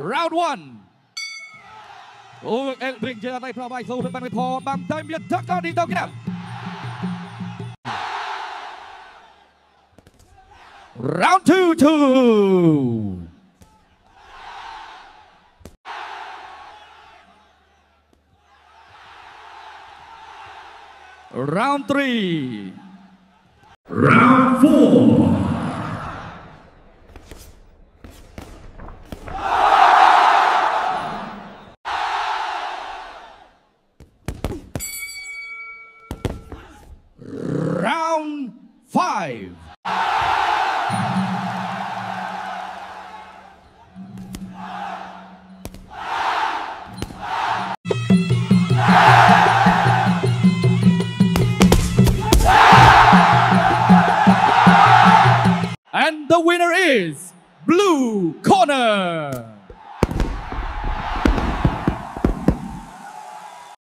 Round 1. Ring trên tay pro bay sâu bên thò bằng tay miệt thắc con đi tao kia. Round 2. Round 3. Round 4. Round 5. And the winner is Blue Corner.